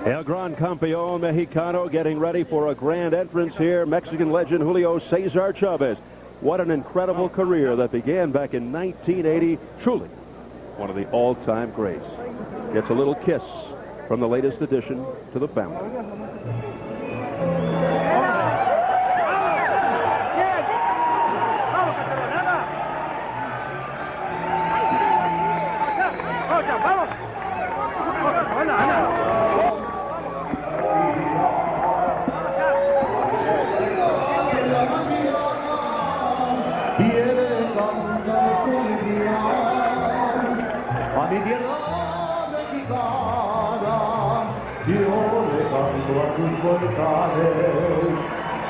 El Gran Campeón Mexicano getting ready for a grand entrance here. Mexican legend Julio Cesar Chavez. What an incredible career that began back in 1980. Truly one of the all-time greats. Gets a little kiss from the latest addition to the family.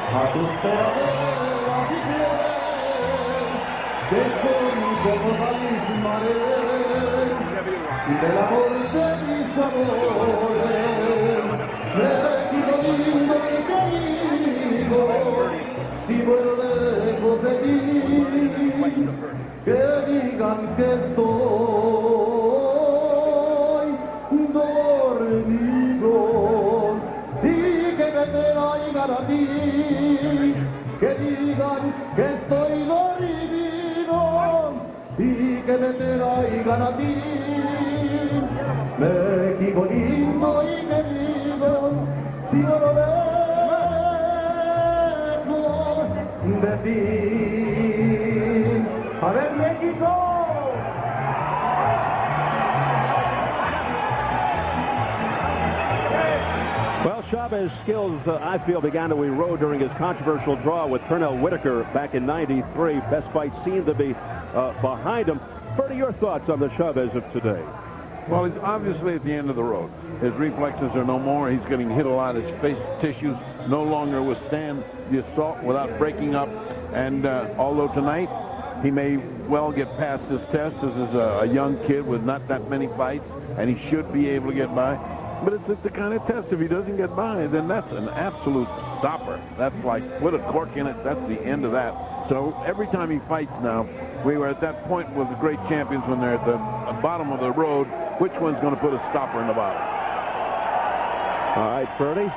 A tus penas de como mis mares y del amor de mis amores, México lindo y querido, si muero lejos de ti, que digan que estoy dormido y que me traigan a ti. Que digan que estoy dormido y que me traigan a ti. México lindo y querido, si no lo dejo de ti. A ver, México. Well, Chavez's skills, I feel, began to erode during his controversial draw with Pernell Whitaker back in '93. Best fight seemed to be behind him. Bertie, your thoughts on the Chavez of today? Well, he's obviously at the end of the road. His reflexes are no more. He's getting hit a lot. His face tissues no longer withstand the assault without breaking up. And although tonight he may well get past this test, this is a young kid with not that many fights, and he should be able to get by. But it's the kind of test, if he doesn't get by, then that's an absolute stopper. That's like, put a cork in it, that's the end of that. So every time he fights now, we were at that point with the great champions when they're at the bottom of the road, which one's going to put a stopper in the bottom? All right, Bertie,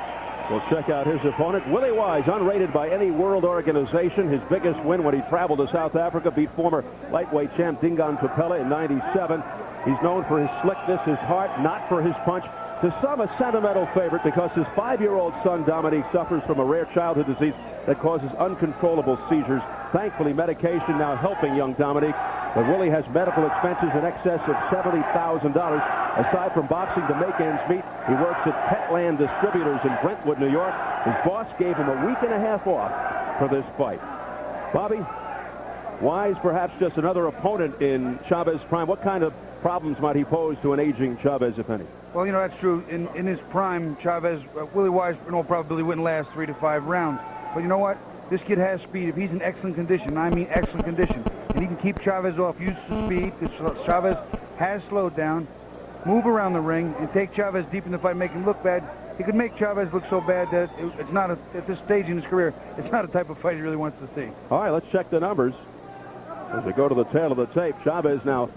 we'll check out his opponent. Willie Wise, unrated by any world organization. His biggest win when he traveled to South Africa, beat former lightweight champ Dingaan Papela in '97. He's known for his slickness, his heart, not for his punch. To some, a sentimental favorite because his 5-year-old son, Dominique, suffers from a rare childhood disease that causes uncontrollable seizures. Thankfully, medication now helping young Dominique. But Willie has medical expenses in excess of $70,000. Aside from boxing to make ends meet, he works at Petland Distributors in Brentwood, New York. His boss gave him a week and a half off for this fight. Bobby, Wise perhaps just another opponent in Chavez's prime. What kind of problems might he pose to an aging Chavez, if any? Well, you know, that's true. In his prime, Chavez, Willie Wise, in all probability, wouldn't last 3 to 5 rounds. But you know what? This kid has speed. If he's in excellent condition, I mean excellent condition, and he can keep Chavez off, use the speed, because Chavez has slowed down, move around the ring, and take Chavez deep in the fight, make him look bad. He could make Chavez look so bad that it's not, at this stage in his career, it's not a type of fight he really wants to see. All right, let's check the numbers. As we go to the tail of the tape, Chavez now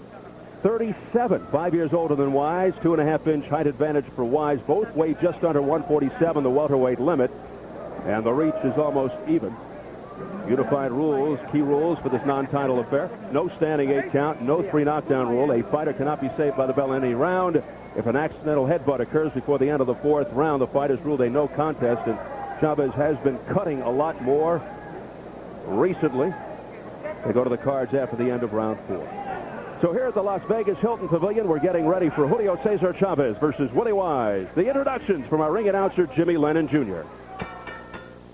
37, 5 years older than Wise, 2.5-inch height advantage for Wise. Both weigh just under 147, the welterweight limit, and the reach is almost even. Unified rules, key rules for this non-title affair. No standing 8 count, no 3 knockdown rule. A fighter cannot be saved by the bell in any round. If an accidental headbutt occurs before the end of the 4th round, the fight is ruled a no contest, and Chavez has been cutting a lot more recently. They go to the cards after the end of round 4. So here at the Las Vegas Hilton Pavilion, we're getting ready for Julio Cesar Chavez versus Willie Wise. The introductions from our ring announcer, Jimmy Lennon Jr.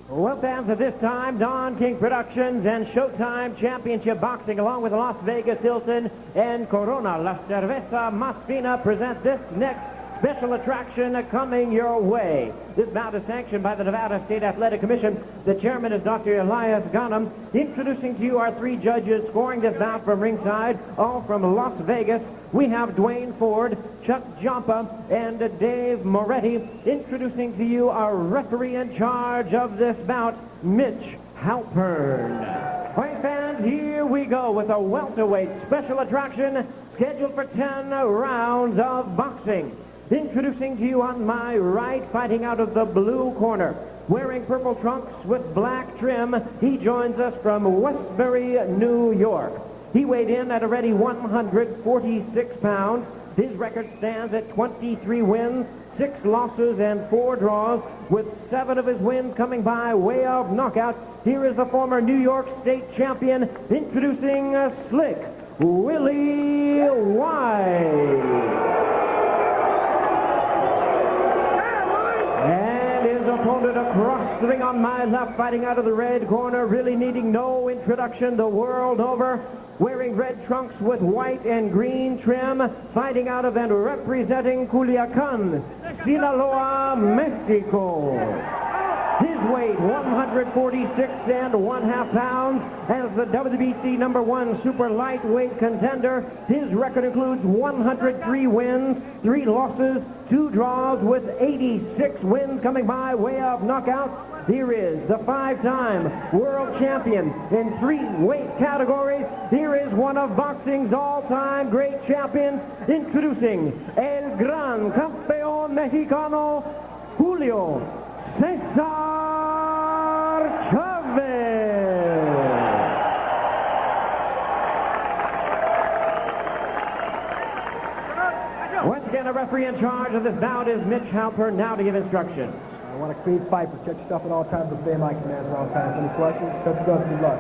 Well, fans, at this time, Don King Productions and Showtime Championship Boxing, along with the Las Vegas Hilton and Corona La Cerveza Más Fina, present this next special attraction coming your way. This bout is sanctioned by the Nevada State Athletic Commission. The chairman is Dr. Elias Ghanem. Introducing to you our 3 judges scoring this bout from ringside, all from Las Vegas. We have Dwayne Ford, Chuck Jompa, and Dave Moretti. Introducing to you our referee in charge of this bout, Mitch Halpern. All right, fans, here we go with a welterweight special attraction scheduled for 10 rounds of boxing. Introducing to you on my right, fighting out of the blue corner, wearing purple trunks with black trim, he joins us from Westbury, New York. He weighed in at a ready 146 pounds. His record stands at 23 wins, 6 losses, and 4 draws, with 7 of his wins coming by way of knockout. Here is the former New York State champion, introducing Slick Willie Wise. And his opponent across the ring on my left, fighting out of the red corner, really needing no introduction the world over, wearing red trunks with white and green trim, fighting out of and representing Culiacan, Sinaloa, Mexico. His weight, 146 and 1/2 pounds. As the WBC #1 super lightweight contender, his record includes 103 wins, 3 losses, 2 draws, with 86 wins coming by way of knockout. Here is the 5-time world champion in 3 weight categories. Here is one of boxing's all-time great champions, introducing El Gran Campeón Mexicano, Julio Cesar Chavez. Once again, a referee in charge of this bout is Mitch Halpern, now to give instructions. I want a clean fight, protect yourself at all times, obey my commands at all times. Any questions? Best of good luck.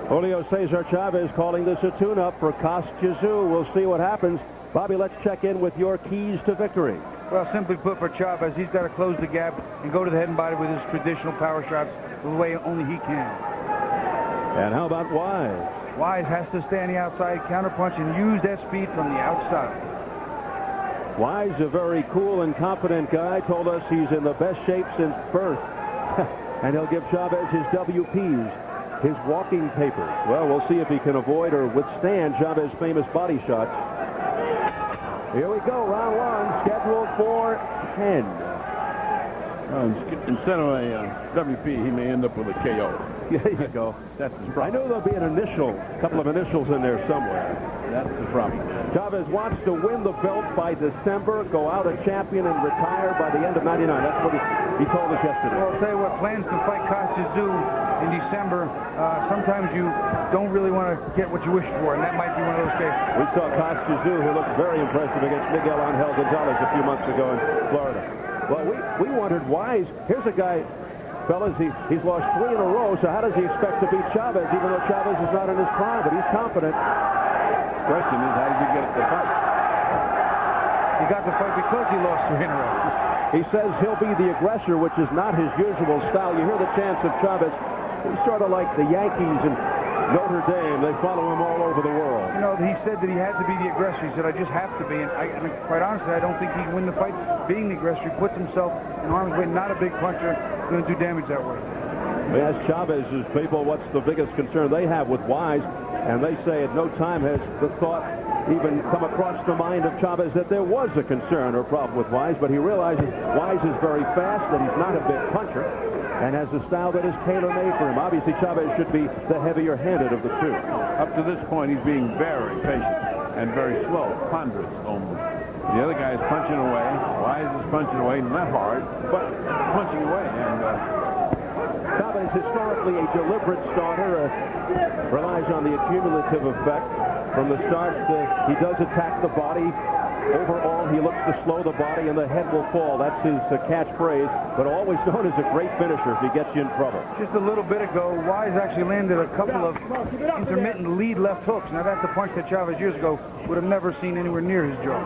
Julio Cesar Chavez calling this a tune-up for Kostya. We'll see what happens. Bobby, let's check in with your keys to victory. Well, simply put, for Chavez, he's got to close the gap and go to the head and body with his traditional power shots the way only he can. And how about Wise? Wise has to stay on the outside, counterpunch, and use that speed from the outside. Wise, a very cool and confident guy, told us he's in the best shape since birth. And he'll give Chavez his WPs, his walking papers. Well, we'll see if he can avoid or withstand Chavez's famous body shots. Here we go, round 1, scheduled for 10. Instead of a WP, he may end up with a KO. There you go. That's his I problem. knew there'll be an initial, couple of initials in there somewhere. That's the problem. Chavez wants to win the belt by December, go out a champion, and retire by the end of '99. That's what he told us yesterday. Well, I'll tell you what, plans to fight Kostya in December, sometimes you don't really want to get what you wish for, and that might be one of those cases. We saw Kostya, who looked very impressive against Miguel Angel Gonzalez a few months ago in Florida. Well, we wondered, Wise, here's a guy, fellas, he's lost 3 in a row, so how does he expect to beat Chavez, even though Chavez is not in his prime, but he's confident. Question is, how did he get the fight? He got the fight because he lost 3 in a row. He says he'll be the aggressor, which is not his usual style. You hear the chants of Chavez. He's sort of like the Yankees and Notre Dame. They follow him all over the world. You know, he said that he had to be the aggressor. He said, I just have to be. And quite honestly, I don't think he can win the fight being the aggressor. He puts himself in harm's way, not a big puncher, going to do damage that way. We asked Chavez's people what's the biggest concern they have with Wise, and they say at no time has the thought even come across the mind of Chavez that there was a concern or problem with Wise, but he realizes Wise is very fast, that he's not a big puncher, and has a style that is tailor-made for him. Obviously, Chavez should be the heavier-handed of the two. Up to this point, he's being very patient and very slow, ponderous almost. The other guy is punching away. Wise is punching away, not hard, but punching away. And Chavez, historically a deliberate starter, relies on the accumulative effect. From the start, he does attack the body. Overall, he looks to slow the body and the head will fall. That's his catchphrase, but always known as a great finisher if he gets you in trouble. Just a little bit ago, Wise actually landed a couple of intermittent lead left hooks. Now, that's a punch that Chavez years ago would have never seen anywhere near his jaw.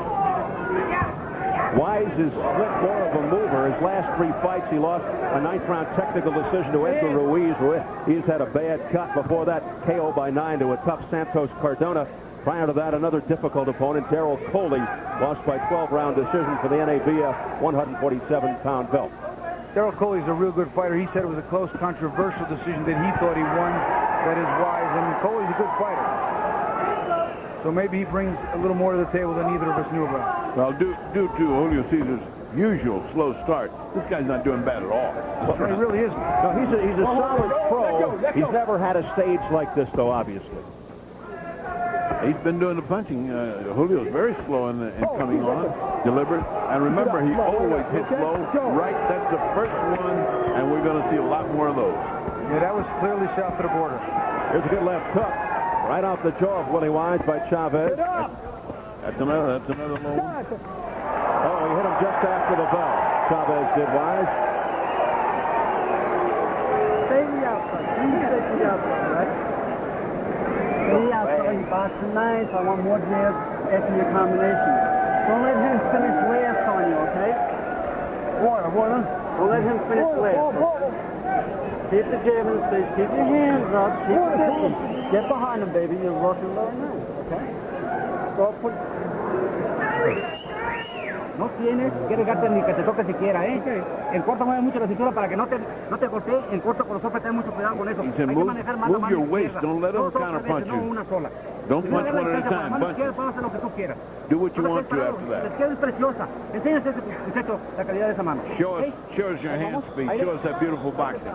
Wise is slick, more of a mover. His last 3 fights, he lost a 9th-round technical decision to Edgar Ruiz. Ruiz had a bad cut. Before that, KO by 9 to a tough Santos Cardona. Prior to that, another difficult opponent, Daryl Coley, lost by 12-round decision for the NABF 147-pound belt. Daryl Coley's a real good fighter. He said it was a close, controversial decision that he thought he won. That is Wise, and Coley's a good fighter. So maybe he brings a little more to the table than either of us knew about. well, due to Julio Cesar's usual slow start, this guy's not doing bad at all. Well, he really isn't. No, he's a solid pro. He's never had a stage like this, though, obviously. He's been doing the punching. Julio's very slow in coming on, deliberate. And remember, he always hits low. Right, that's the first one, and we're going to see a lot more of those. Yeah, that was clearly south of the border. Here's a good left hook. Right off the jaw of Willie Wise by Chavez. That's another low. Oh, he hit him just after the bell. Chavez did Wise. Stay the outside. Please stay the outside, right? Stay the outside. You boxing nice. I want more jabs after your combination. Don't let him finish last on you, okay? Water. Don't let him finish last. Keep the jab in his face. Keep your hands up. Keep the distance. Get behind him, baby. You're looking very nice, okay? Start putting... No tienes que dejarte ni que te toque siquiera, ¿eh? En corto mueve mucho la cintura para que no te golpee. En corto con los ojos ten mucho cuidado con eso. He said, move your waist. Don't let him counter punch you. No una sola. Don't punch one at a time. Punch. Lo que tú quieras. Do what you want to after that. La izquierda es preciosa. Enséñase, muchacho, la calidad de esa mano. Show us your hand speed. Show us that beautiful boxing.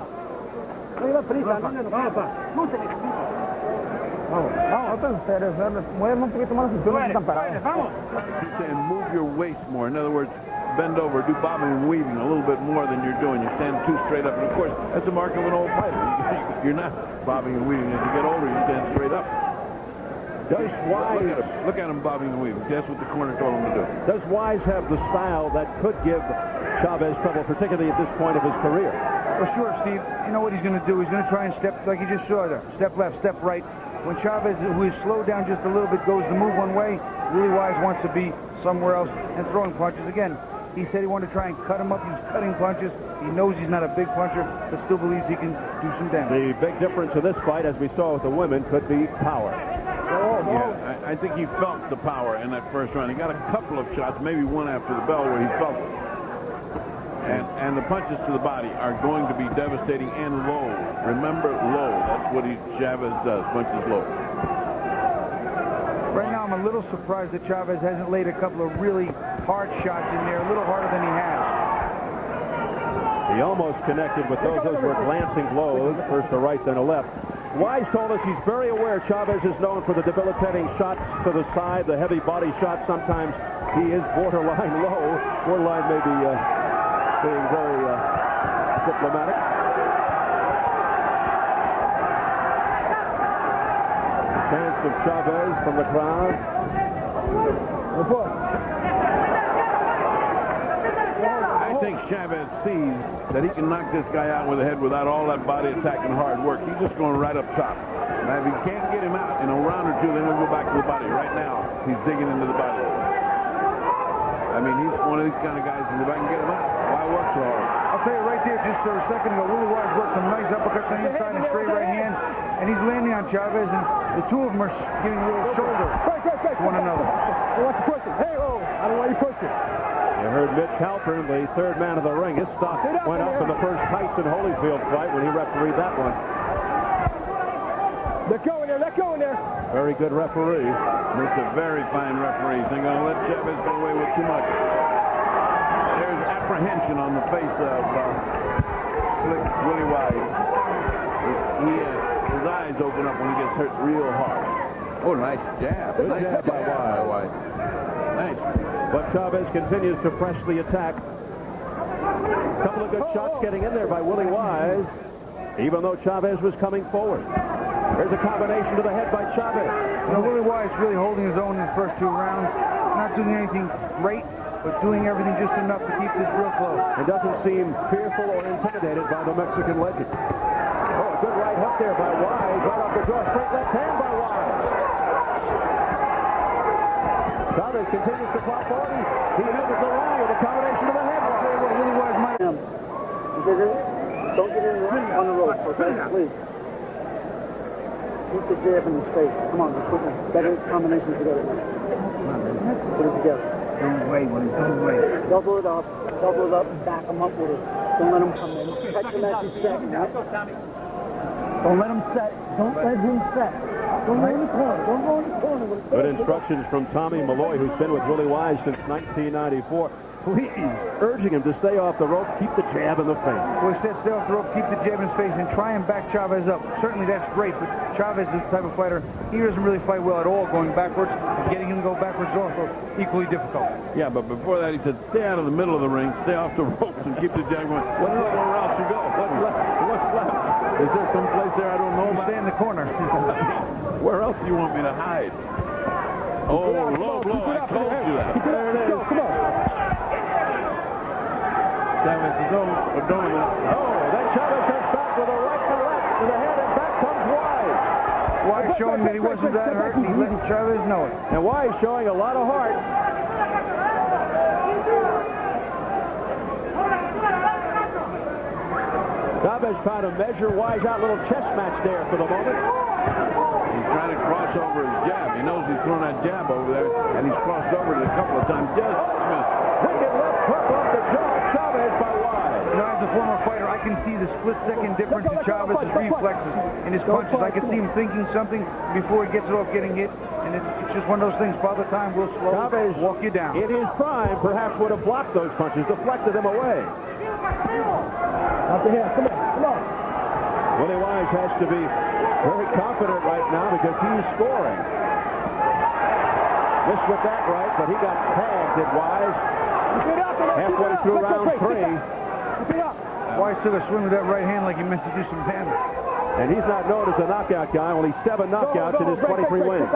No lleva prisa, no se Vamos, ustedes, mueven un poquito más la cintura, no están parados. Vamos. He's saying move your waist more. In other words, bend over, do bobbing and weaving a little bit more than you're doing. You're standing too straight up. And of course, that's the mark of an old fighter. You're not bobbing and weaving. As you get older, you stand straight up. Does Wise... Look at him bobbing and weaving. That's what the corner told him to do. Does Wise have the style that could give Chavez trouble, particularly at this point of his career? For sure, Steve. You know what he's going to do? He's going to try and step, like you just saw there. Step left, step right. When Chavez, who is slowed down just a little bit, goes to move one way, Willie Wise wants to be somewhere else and throwing punches. Again, he said he wanted to try and cut him up. He's cutting punches. He knows he's not a big puncher, but still believes he can do some damage. The big difference in this fight, as we saw with the women, could be power. Yeah, I think he felt the power in that first round. He got a couple of shots, maybe one after the bell, where he felt it. And the punches to the body are going to be devastating and low. Remember, low. That's what Chavez does, punches low. Right now, I'm a little surprised that Chavez hasn't laid a couple of really hard shots in there, a little harder than he has. He almost connected with those. Those were glancing blows, first a right, then a left. Wise told us he's very aware Chavez is known for the debilitating shots to the side, the heavy body shots. Sometimes he is borderline low. Borderline maybe being very diplomatic. Chance of Chavez from the crowd. I think Chavez sees that he can knock this guy out with the head without all that body attack and hard work. He's just going right up top. Now, if he can't get him out in a round or two, then we'll go back to the body. Right now, he's digging into the body. I mean, he's one of these kind of guys, and if I can get him out, why work so hard? I'll tell you right there, just a second ago, Willie Wise worked some nice uppercuts on the inside and straight right hand, and he's landing on Chavez, and the two of them are giving a little shoulder to one another. Hey, what's pushing? Hey, oh, I don't know why you pushing. You heard Mitch Halpern, the third man of the ring. His stock went up in the first Tyson-Holyfield fight when he refereed that one. Let go in there, let go in there. Very good referee. It's a very fine referee. He's not going to let Chavez get away with too much. There's apprehension on the face of Slick Willie Wise. His eyes open up when he gets hurt real hard. Oh, nice jab. Good Nice jab by Wise. Nice. But Chavez continues to press the attack. Couple of good shots getting in there by Willie Wise, even though Chavez was coming forward. There's a combination to the head by Chavez. You know, Willie Wise really holding his own in his first two rounds. Not doing anything great, but doing everything just enough to keep this real close. He doesn't seem fearful or intimidated by the Mexican legend. Oh, a good right hook there by Wise. Right off the jaw, straight left hand by Wise. Chavez continues to pop forward. He uses the line with a combination of the head. Willie Wise might... Don't get in on the rope, okay? Please. Keep the jab in his face. Come on, let's put better combinations together. Put it together. Don't wait, Willie, don't wait. Double it up, back him up with it. Don't let him come in. Catch him as he's setting, right? Don't let him set. Don't let him set. Don't go in the corner. Don't go in the corner. Good instructions from Tommy Malloy, who's been with Willie Wise since 1994. Please. Urging him to stay off the rope, keep the jab in the face. Well, he said stay off the rope, keep the jab in his face, and try and back Chavez up. Certainly that's great, but Chavez is the type of fighter, he doesn't really fight well at all going backwards. And getting him to go backwards is also equally difficult. Yeah, but before that he said stay out of the middle of the ring, stay off the ropes, and keep the jab going. What's left? Where else you go? What's left? What's left? Is there some place there I don't know about? Stay in the corner. Where else do you want me to hide? Oh, low blow. I told you that. There it is. Come on. Chavez is over. Oh, then Chavez comes back with a right to left to the head, and back comes Wise. Wise showing that he wasn't that hurt, and he let Chavez know it. And Wise showing a lot of heart. Chavez trying to measure Wise out. Little chess match there for the moment. He's trying to cross over his jab. He knows he's throwing that jab over there, and he's crossed over it a couple of times. Just missed. Wicked left hook off the jaw of Chavez by Wise. You know, as a former fighter, I can see the split-second difference in Chavez's reflexes in his punches. I can see him thinking something before he gets it off getting hit, and it's just one of those things. Father Time will slowly Chavez, walk you down. in his prime, perhaps would have blocked those punches, deflected them away. Out the hand. Come on. Come on. Willie Wise has to be very confident right now because he's scoring. Missed with that right, but he got tagged at Wise halfway through round 3. Wise took a swing with that right hand like he meant to do some damage. And he's not known as a knockout guy. Only 7 knockouts in his 23 wins.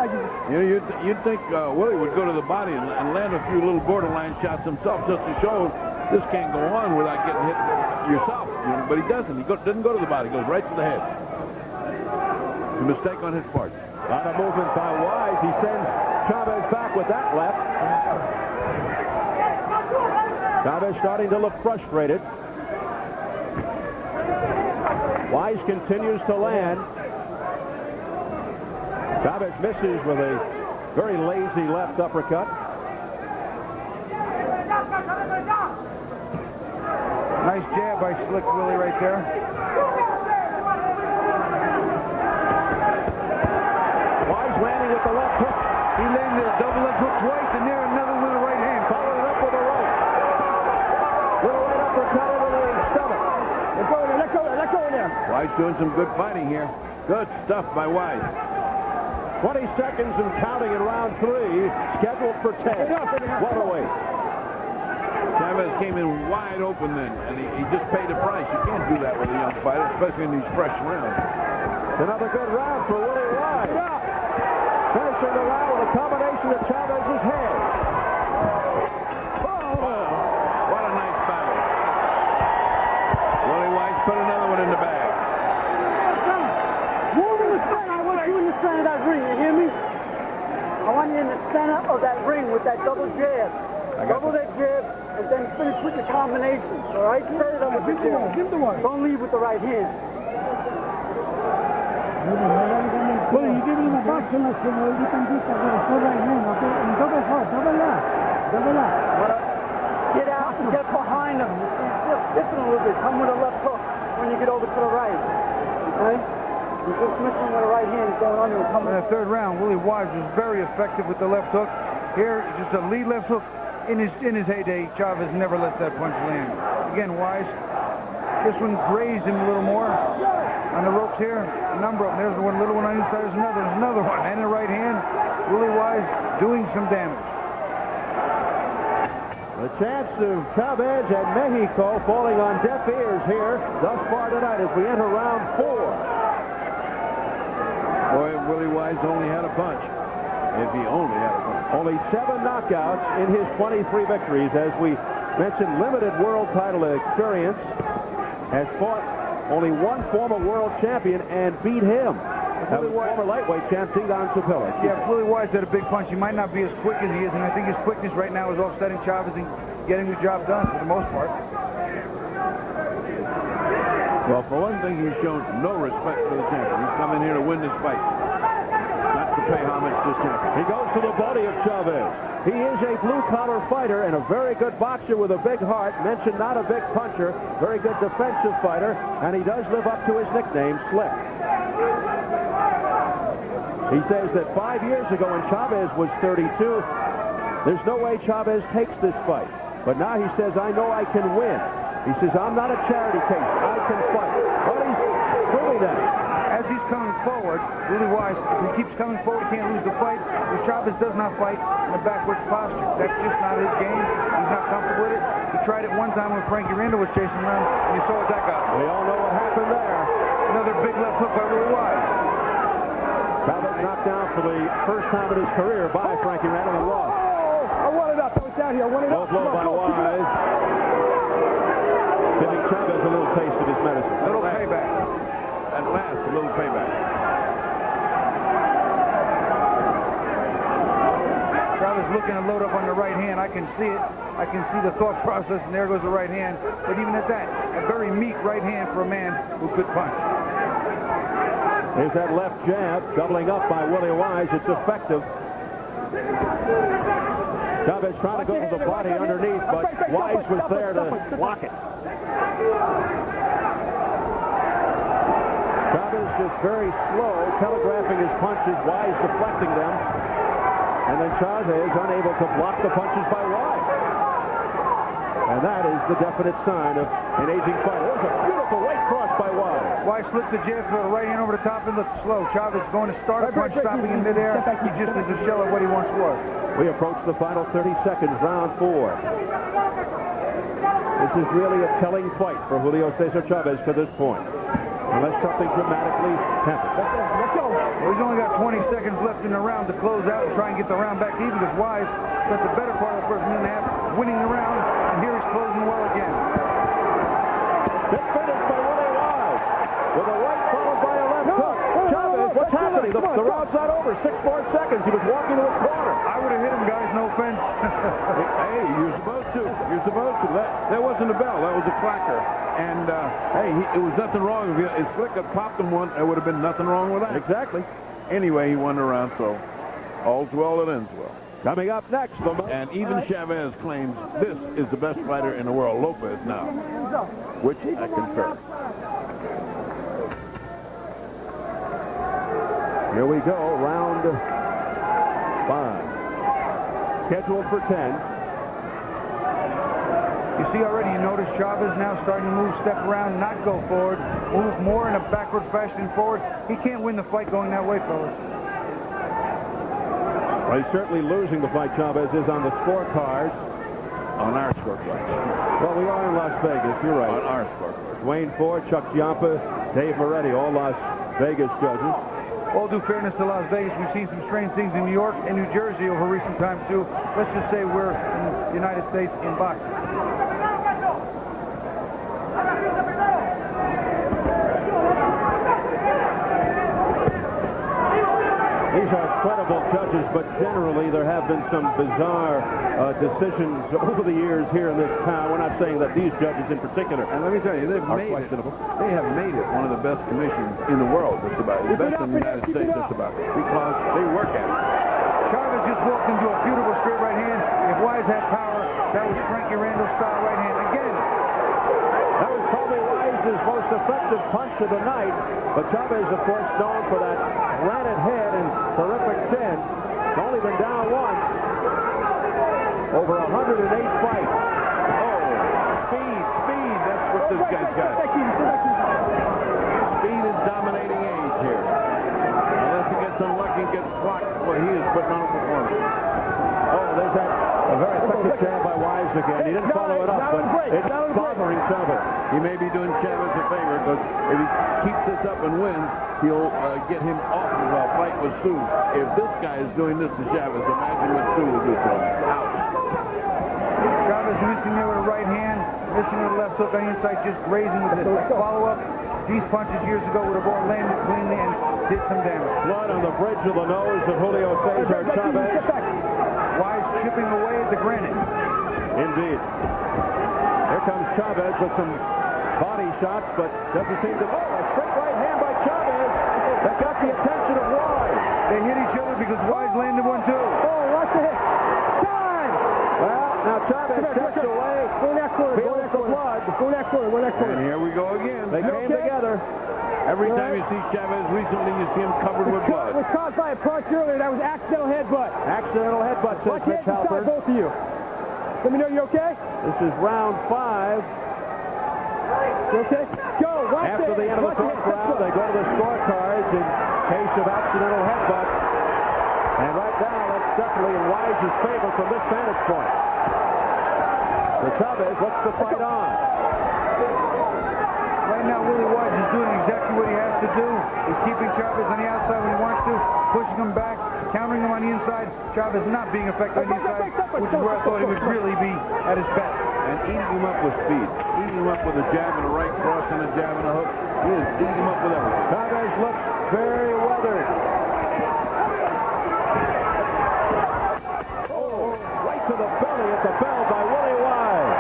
You know, you'd think Willie would go to the body and land a few little borderline shots himself just to show this can't go on without getting hit yourself. You know, but he doesn't. He doesn't go to the body. He goes right to the head. A mistake on his part. A lot of movement by Wise. He sends Chavez back with that left. Chavez starting to look frustrated. Wise continues to land. Chavez misses with a very lazy left uppercut. Nice jab by Slick Willie right there. Wise landing with the left hook. He landed a double leg hook twice, and there another with a right hand. Followed it up with a right. Little right uppercut into the stomach. Let go in there. Let go. Let go in there. Wise doing some good fighting here. Good stuff by Wise. 20 seconds and counting in round 3. Scheduled for 10. Welterweight. Chavez came in wide open then, and he just paid the price. You can't do that with a young fighter, especially in these fresh rounds. Another good round for Willie Wise. Finishing the round with a combination of Chavez's head. What a nice battle. Willie Wise put another one in the bag. Move in the center. I want you in the center of that ring. You hear me? I want you in the center of that ring with that double jab. Double that jab, and then finish with the combinations, all right? Set it up with the jab. Give the one. Don't leave with the right hand. Well, you give him a box and let's go. You can do that with a right hand. Okay? And double hard. Double left. Double left. Get out and get behind him. It's just dipping a little bit. Come with a left hook when you get over to the right. Okay? You're just missing with the right hand going on you. In the third round, Willie Wise was very effective with the left hook. Here, just a lead left hook. In his heyday, Chavez never let that punch land. Again, Wise, this one grazed him a little more. On the ropes here, a number of them. There's one little one on each side. There's another one. And the right hand, Willie Wise doing some damage. The chance of Chavez and Mexico falling on deaf ears here thus far tonight as we enter round 4. Boy, if Willie Wise only had a punch. If he only had a punch. Only 7 knockouts in his 23 victories. As we mentioned, limited world title experience. Has fought only one former world champion and beat him. That was former lightweight champ Dingon Supilic. Yeah, if Willie Wise had a big punch, he might not be as quick as he is, and I think his quickness right now is offsetting Chavez and getting the job done for the most part. Well, for one thing, he's shown no respect for the champion. He's come in here to win this fight, not to pay homage to this champion. He goes to the body of Chavez. He is a blue-collar fighter and a very good boxer with a big heart. Mentioned not a big puncher, very good defensive fighter, and he does live up to his nickname, Slick. He says that 5 years ago when Chavez was 32, there's no way Chavez takes this fight. But now he says, I know I can win. He says, I'm not a charity case. I can fight. Well, he's proving that. As he's coming forward, Willie Wise, if he keeps coming forward, he can't lose the fight. Because Chavez does not fight in a backwards posture. That's just not his game. He's not comfortable with it. He tried it one time when Frankie Randall was chasing around, and you saw what that got. We all know what happened there. Another big left hook by Willie Wise. Chavez knocked down for the first time in his career by Frankie Randall and lost. I want it up. I was down here. I want it Low up. blow by Wise. Giving Chavez a little taste of his medicine. A little payback. At last, a little payback. Chavez looking to load up on the right hand. I can see it. I can see the thought process, and there goes the right hand. But even at that, a very meek right hand for a man who could punch. There's that left jab, doubling up by Willie Wise. It's effective. Chavez trying to go to the body underneath, but Wise was there to block it. Chavez just very slow, telegraphing his punches, Wise deflecting them. And then Chavez unable to block the punches by Wise. And that is the definite sign of an aging fighter. There's a beautiful right cross by Wise. Wise slipped the jab, throw the right hand over the top and looked slow. Chavez going to start a punch, stopping in midair. He just is a shell of what he once was. We approach the final 30 seconds, round 4. This is really a telling fight for Julio Cesar Chavez to this point. Unless something dramatically happens. Let's go. Well, he's only got 20 seconds left in the round to close out and try and get the round back even, because Wise spent the better part of the first minute and a half winning the round, and here he's closing well again. Big finish by Willie Wise with a right followed by a left hook. Chavez, what's happening? The round's not over. 6 more seconds. He was walking to his corner. I would have hit him, guys. No offense. Hey, you're supposed to. You're supposed to. That wasn't a bell. That was a clacker. And, hey, it was nothing wrong. If Slick had popped him one, there would have been nothing wrong with that. Exactly. Anyway, he won the round, so all's well that ends well. Coming up next, And even Chavez claims this is the best fighter in the world, Lopez now, which I concur. Here we go, round 5. Scheduled for 10. You see already, you notice Chavez now starting to move, step around, not go forward, move more in a backward fashion forward. He can't win the fight going that way, fellas. Well, he's certainly losing the fight. Chavez is on the scorecards. On our scorecard. Well, we are in Las Vegas. You're right. On our scorecard. Wayne Ford, Chuck Giampa, Dave Moretti, all Las Vegas judges. All due fairness to Las Vegas, we've seen some strange things in New York and New Jersey over recent times, too. Let's just say we're in the United States in boxing. These are credible judges, but generally there have been some bizarre decisions over the years here in this town. We're not saying that these judges in particular And let me tell you, are questionable. They have made it one of the best commissions in the world, just about. The best in the United States, just about. Because they work at it. Chavez just walked into a beautiful straight right hand. If Wise had power, that was Frankie Randall's style right hand. Again, That was probably Wise's most effective punch of the night. But Chavez, of course, known for that granite head and terrific chin. He's only been down once. Over 108 fights. Oh, speed. That's what this guy's got. Speed is dominating age here. Unless he gets unlucky and gets clocked, well, he is putting on a performance. Oh, there's that a very effective jab by Wise again. He didn't follow it up, but it's bothering Chavez. He may be doing Chavez a favor, because if he keeps this up and wins, he'll get him off of a fight with Sue. If this guy is doing this to Chavez, imagine what Sue will do to him. Ouch. Chavez missing there with a right hand, missing with a left hook on the inside, just grazing with the follow-up. These punches years ago would have all landed cleanly and did some damage. Blood on the bridge of the nose of Julio Cesar Chavez. Wise chipping away at the granite. Indeed. Here comes Chavez with some body shots, but doesn't seem to... Oh, a straight right hand by Chavez that got the attention of Wise. They hit each other because Wise landed one too. Oh, watch the hit. Time! Well, now Chavez steps away. Go in that corner. Feels the blood. Go in that corner. Go in that corner. And here we go again. They came together. Every time you see Chavez recently, you see him covered with blood. It was caused by a punch earlier. That was accidental headbutt. Accidental headbutt, says Watch Mitch it inside Halpern. both of you. Let me know you okay? This is round 5. You okay? Go, watch After the end of the fourth round, they go to the scorecards in case of accidental headbutts. And right now, that's definitely in Wise's favor from this vantage point. The Chavez looks the fight on. Right now, Willie Wise is doing exactly what he has to do. He's keeping Chavez on the outside when he wants to, pushing him back, countering him on the inside. Chavez not being effective on the inside, which is where I thought he would really be at his best. And eating him up with speed. Eating him up with a jab and a right cross and a jab and a hook. He is eating him up with everything. Chavez looks very weathered. Oh, right to the belly at the bell by Willie Wise.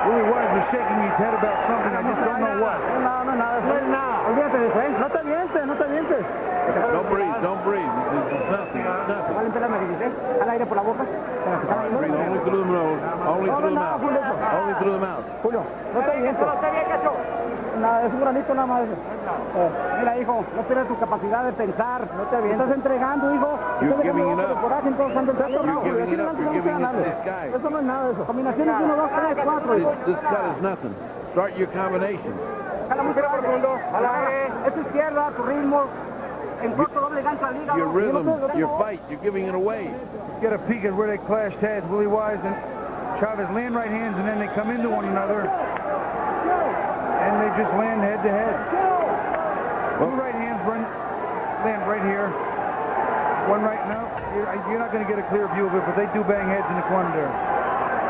Willie Wise was shaking his head about something. I just don't know what. Olvídate de eso, ¿eh? No te avientes, no te avientes. Don't breathe, don't breathe. It's nothing, it's nothing. Vale, espérame, que dice. Al aire por la boca. Breathe only through the nose, only through the mouth. Only through the mouth. Julio, no te avientes. Nada, es un granito nada más. Mira, hijo, no pierdas tu capacidad de pensar. No te avientes. Estás entregando, hijo. You're giving it up. Coraje, entonces, You're giving it up. You're giving it to this guy. Eso no es nada de eso. Combinaciones 1, 2, 3, 4. This cut is nothing. Start your combination. Jala muy profundo. Es izquierda, tu ritmo. En corto, doble gancho al hígado. Your rhythm, your fight, you're giving it away. Let's get a peek at where they clashed heads. Willie Wise and Chavez land right hands, and then they come into one another. And they just land head to head. Two right hands land right here. One right now. You're not going to get a clear view of it, but they do bang heads in the corner there.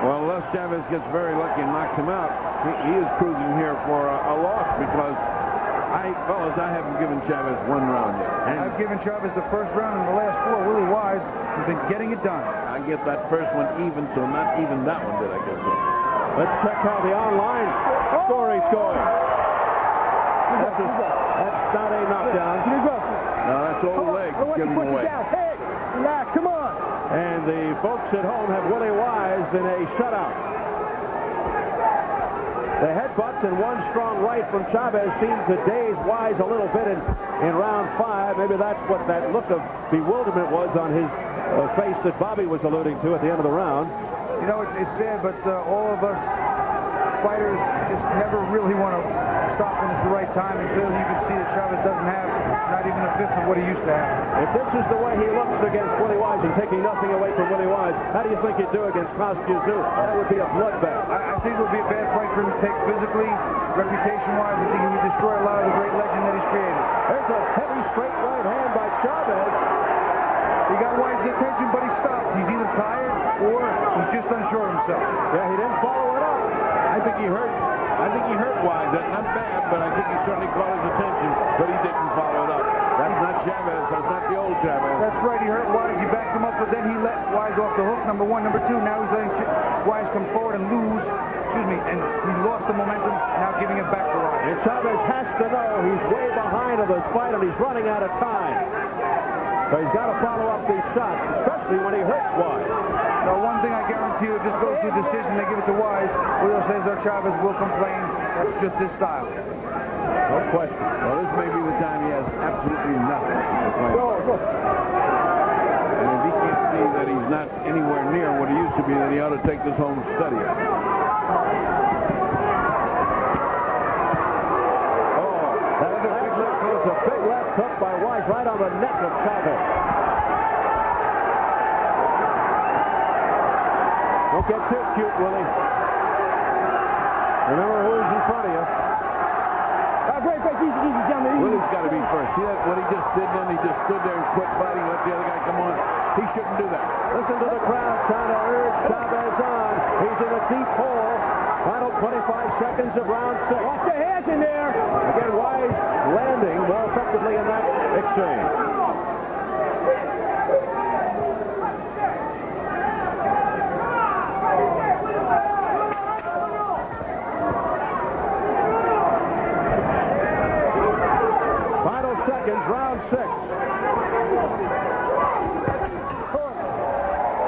Well, unless Chavez gets very lucky and knocks him out, he is cruising here for a loss because, fellas, I haven't given Chavez one round yet. And I've given Chavez the first round in the last 4. Willie Wise has been getting it done. I get that first one even, so not even that one did I get to. Let's check how the online story's going. That's not a knockdown. No, that's old legs giving away. Hey, relax, come on. And the folks at home have Willie Wise in a shutout. The headbutts and one strong right from Chavez seemed to daze Wise a little bit in round 5. Maybe that's what that look of bewilderment was on his face that Bobby was alluding to at the end of the round. You know, it's sad, but all of us fighters just never really want to stop when it's the right time. And clearly you can see that Chavez doesn't have not even a fifth of what he used to have. If this is the way he looks against Willie Wise and taking nothing away from Willie Wise, how do you think he'd do against Kostya? That would be a bloodbath. I think it would be a bad fight for him to take physically, reputation-wise. I think he would destroy a lot of the great legend that he's created. There's a heavy straight right hand by Chavez. He got Wise's attention, but he stopped. He's either tired or he's just unsure of himself. Yeah, he didn't follow it up. I think he hurt Wise. That's not bad, but I think he certainly caught his attention, but he didn't follow it up. That's not Chavez. That's not the old Chavez. That's right. He hurt Wise. He backed him up, but then he let Wise off the hook, number 1. Number 2, now he's letting Wise come forward and lose. And he lost the momentum, now giving it back to Wise. And Chavez has to know he's way behind in this fight, and he's running out of time. So he's got to follow up these shots, especially when he hurts Wise. Now, one thing I guarantee you, if this goes to a decision, they give it to Wise, Julio Cesar Chavez will complain. That's just his style. No question. Well, this may be the time he has absolutely nothing to play for. And if he can't see that he's not anywhere near what he used to be, then he ought to take this home and study it. It's a big left hook by Wise right on the neck of Chavez. Don't get too cute, Willie. Remember who's in front of you. Willie's got to be first. See that? What he just did then? He just stood there and quit fighting, let the other guy come on. He shouldn't do that. Listen to the crowd trying to urge Chavez on. He's in a deep hole. Final 25 seconds of round 6. Watch your hands in there. Again, Wise landing more effectively in that exchange. Final seconds, round 6.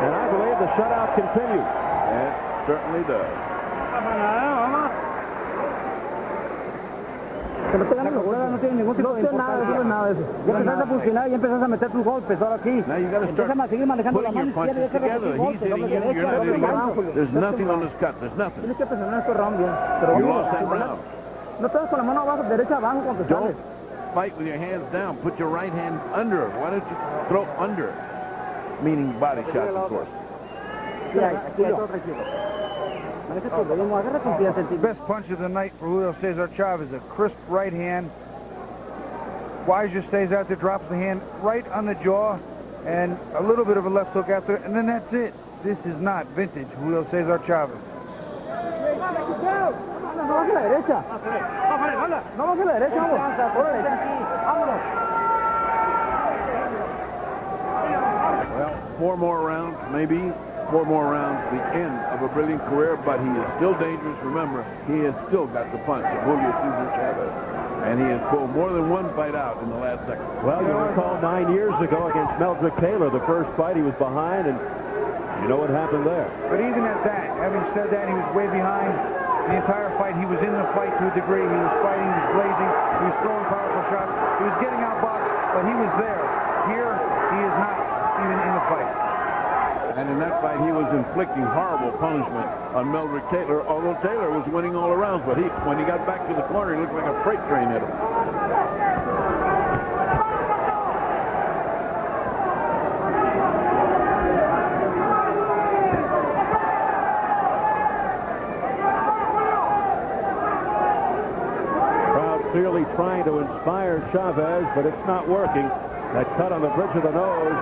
And I believe the shutout continues. It certainly does. Que no te ganen los golpes. No tiene ningún tipo de importancia. No, nada de eso. Ya empezaste a funcionar y empezaste a meter tus golpes ahora aquí. Now you got to start Empieza a seguir manejando la putting mano your punches together. He's hitting you, you're not hitting him. There's nothing on this cut. There's nothing. Tienes que presionar estos rounds bien. Pero You vamos lost that a round. no te das con la mano abajo, derecha abajo cuando Don't sales. fight with your hands down. Put your right hand under it. Why don't you throw under it? Meaning body shots, of course. Aquí hay todo tranquilo. Maneja tu ritmo, agarra confianza en ti. Best punch of the night for Julio Cesar Chavez, a crisp right hand. Wise just stays out there, drops the hand right on the jaw, and a little bit of a left hook after, and then that's it. This is not vintage Julio Cesar Chavez. No baje la derecha. No baje la derecha, vamos. Órale. Vámonos. Well, 4 more rounds, maybe 4 more rounds, the end of a brilliant career, but he is still dangerous. Remember, he has still got the punch of Julio Cesar Chavez, and he has pulled more than one fight out in the last second. Well, you recall 9 years ago against Meldrick Taylor, the first fight he was behind, and you know what happened there. But even at that, having said that, he was way behind. The entire fight, he was in the fight to a degree. He was fighting, he was blazing, he was throwing powerful shots, he was getting outboxed, but he was there. Here, he is not even in the fight. And in that fight, he was inflicting horrible punishment on Meldrick Taylor, although Taylor was winning all around, but when he got back to the corner, he looked like a freight train hit him. Clearly trying to inspire Chavez, but it's not working. That cut on the bridge of the nose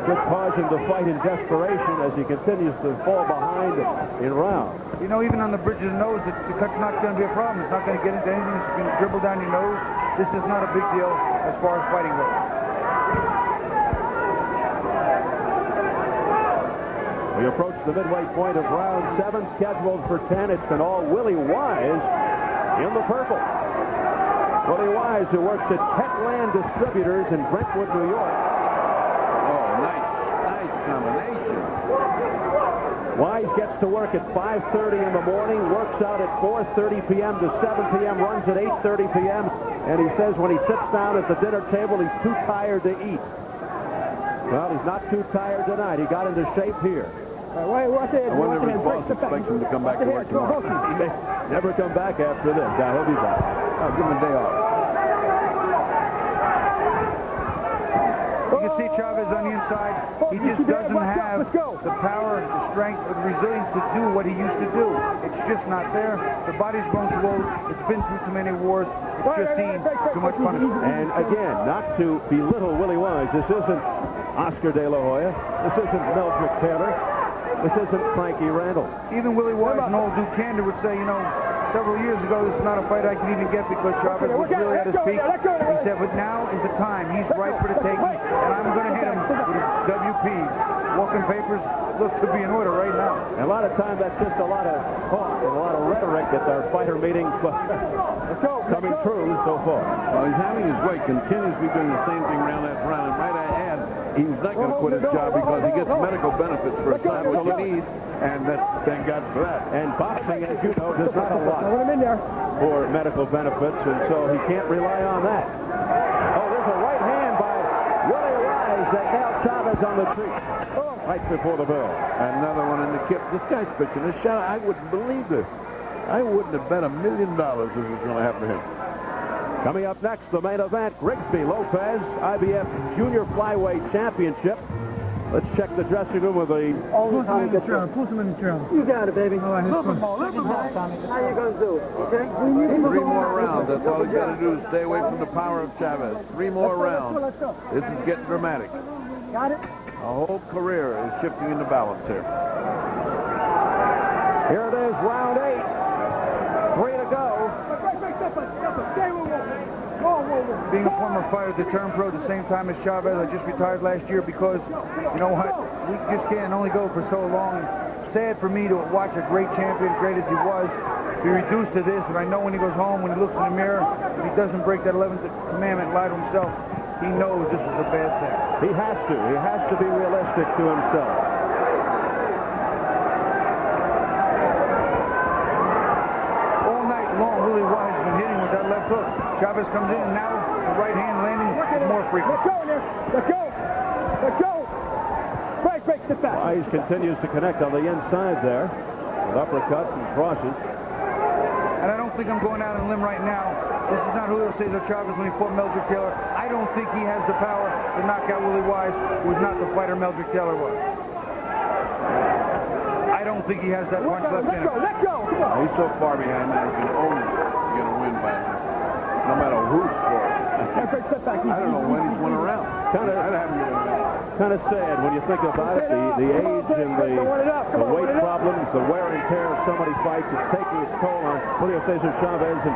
could cause him to fight in desperation as he continues to fall behind in rounds. You know, even on the bridge of the nose, the cut's not going to be a problem. It's not going to get into anything. It's going to dribble down your nose. This is not a big deal as far as fighting goes. We approach the midway point of round 7, scheduled for 10. It's been all Willie Wise in the purple. Willie Wise, who works at Petland Distributors in Brentwood, New York. Oh, nice combination. Wise gets to work at 5:30 in the morning, works out at 4:30 p.m. to 7 p.m., runs at 8:30 p.m., and he says when he sits down at the dinner table, he's too tired to eat. Well, he's not too tired tonight. He got into shape here. I wonder if his boss expects him to come back to work tomorrow. He may never come back after this. He'll be back. I'll give him a day off. You can see Chavez on the inside. He just doesn't have the power, the strength, or the resilience to do what he used to do. It's just not there. The body's grown too old. It's been through too many wars. It's just seen too much punishment. And again, not to belittle Willie Wise, this isn't Oscar De La Hoya. This isn't Meldrick Taylor. This isn't Frankie Randall. Even Willie Wise and old Duke Kander would say, you know, several years ago, this is not a fight I can even get because Chavez was really at his peak. He said, but now is the time. He's right for the taking, and I'm going to hit him with his WP. Walking papers look to be in order right now. And a lot of time, that's just a lot of talk and a lot of rhetoric at our fighter meetings, but coming true so far. Well, he's having his way, continuously doing the same thing round after round. And might I add, he's not going to quit his job because he gets medical benefits for his time, which he needs, and thank God for that. And boxing, as you know, does not a lot for medical benefits, and so he can't rely on that. Oh, there's a right hand by Willie Wise that nailed Chavez on the tree right before the bell. Another one in the kip. This guy's pitching a shot. I wouldn't believe this. I wouldn't have bet $1 million if it was going to happen to him. Coming up next, the main event, Grigsby Lopez, IBF Junior Flyweight Championship. Let's check the dressing room with the... Push him in the chair. Push him in the chair. You got it, baby. All right, How you going to do it, okay? 3 more rounds. That's all he's got to do is stay away from the power of Chavez. 3 more rounds. This is getting dramatic. Got it? A whole career is shifting into balance here. Here it is, round 8. 3 to go. Being a former fighter, the term pro at the same time as Chavez, I just retired last year because, you know what, we just can't only go for so long. Sad for me to watch a great champion, great as he was, be reduced to this, and I know when he goes home, when he looks in the mirror, if he doesn't break that 11th commandment and lie to himself, he knows this is a bad thing. He has to. He has to be realistic to himself. All night long, Willie Wise has been hitting with that left hook. Chavez comes in, and now the right hand landing is more frequent. Let go in there. Let go. Let go. Break, step back. Wise continues to connect on the inside there with uppercuts and crosses. And I don't think I'm going out on a limb right now. This is not Julio Cesar Chavez when he fought Meldrick Taylor. I don't think he has the power to knock out Willie Wise, who is not the fighter Meldrick Taylor was. I don't think he has that punch left in him. Let go. Come on. He's so far behind now, he can only get a win by this, no matter who scores. I don't know when he's won a round. Kind of sad when you think about it. The age and the weight problems, the wear and tear of so many fights, it's taking its toll on Julio Cesar Chavez, and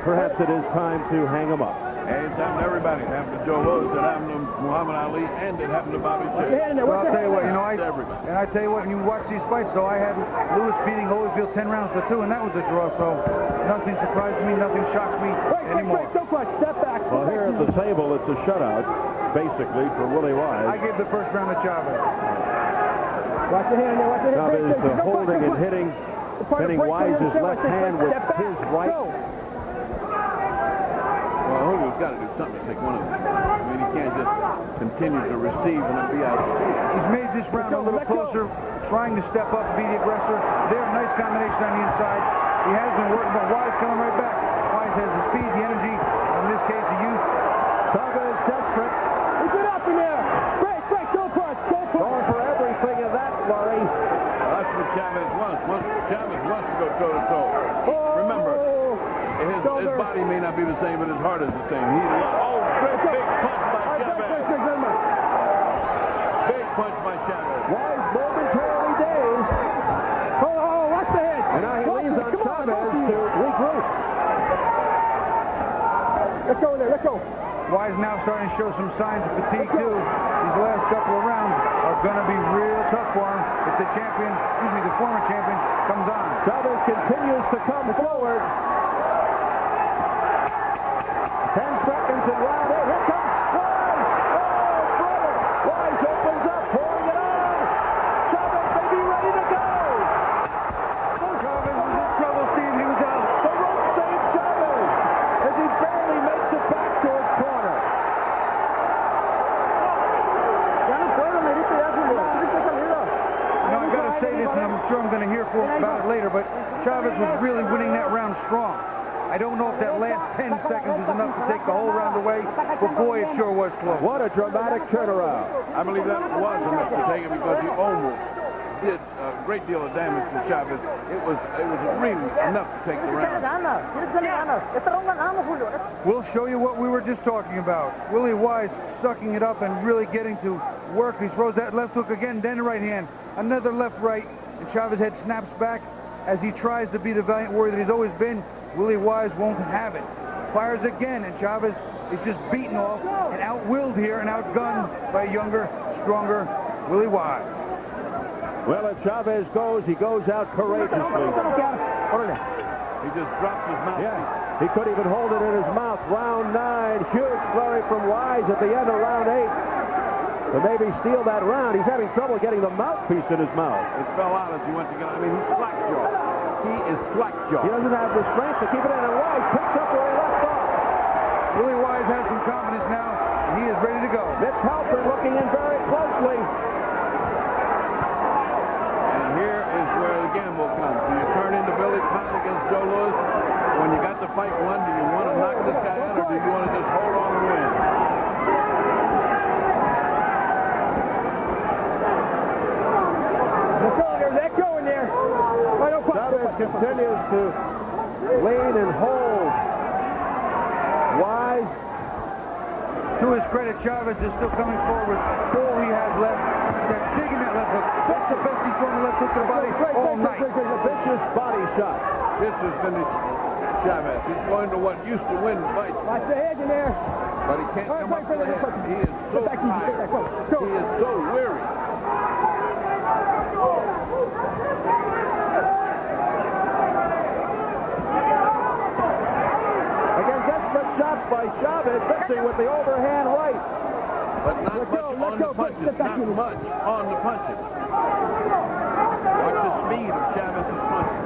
perhaps it is time to hang him up. Hey, it's happened to everybody. It happened to Joe Louis, it happened to Muhammad Ali, and it happened to Bobby Chase. Well, I'll tell you what, I tell you what, when you watch these fights, though, I had Louis beating Holyfield 10 rounds to 2, and that was a draw, so nothing surprised me, nothing shocks me anymore. Don't clutch, step back. Well, here at the table, it's a shutout, basically, for Willie Wise. I gave the first round to Chavez. Watch your hand there, watch your hand. Chavez holding and hitting Wise's left hand with his right. Well, Julio's got to do something to take one of them. I mean, he can't just continue to receive and then be outscored. He's made this round a little closer, trying to step up and be the aggressor. There, nice combination on the inside. He has been working, but Wise coming right back. Wise has the speed, the energy, in this case, the youth. Chavez desperate. Get up in there. Break, go punch. Going for everything in that flurry. That's what Chavez wants. Chavez wants to go toe-to-toe. Remember, his body may not be the same, but his heart is the same. Great big punch by Chavez. Big punch by Chavez. Wise momentarily dazed. Watch the head. And now he leans on Chavez to regroup. Let go in there, let go. Wise now starting to show some signs of fatigue, too. These last couple of rounds are going to be real tough for him if the former champion, comes on. Chavez continues to come forward. 10 seconds in round 8. Here comes Wise. Oh, brother. Wise opens up, pouring it on. Chavez may be ready to go. Chavez was in trouble, Steve. He was out. The rope saved Chavez as he barely makes it back to his corner. Now, I got to say this, and I'm sure I'm going to hear about it later, but Chavez was really winning that round strong. I don't know if that last 10 seconds is enough to take the whole round away, but boy, it sure was close. What a dramatic turnaround. I believe that was enough to take it because he almost did a great deal of damage to Chavez. It was really enough to take the round. We'll show you what we were just talking about. Willie Wise sucking it up and really getting to work. He throws that left hook again, then the right hand. Another left-right, and Chavez head snaps back as he tries to be the valiant warrior that he's always been. Willie Wise won't have it. Fires again, and Chavez is just beaten off and out-willed here and outgunned by a younger, stronger Willie Wise. Well, if Chavez goes, he goes out courageously. He just dropped his mouth. Yeah, he couldn't even hold it in his mouth. Round 9, huge flurry from Wise at the end of round 8. To maybe steal that round. He's having trouble getting the mouthpiece in his mouth. It fell out as he went to get it. I mean, he's slack-jawed. He is slack-jawed. He doesn't have the strength to keep it in, and Wise picks up where he left off. Willie Wise has some confidence now, and he is ready to go. Mitch Halpern looking in very closely. And here is where the gamble comes. Do you turn into Billy Conn against Joe Louis? When you got the fight won, do you want to knock this guy out, or do you want to just hold on and win? Let go in there. Chavez continues to lean and hold. Wise. To his credit, Chavez is still coming forward. All he has left is digging that left hook. That's the best he's thrown the left hook to the body all night. A vicious body shot. This has finished Chavez. He's going to what used to win fights. Watch the head in there. But he can't come up to the head. He is so tired. He is so weary. Again, desperate shots by Chavez, mixing with the overhand right. But not much on the punches. Not much on the punches. Watch the speed of Chavez's punches.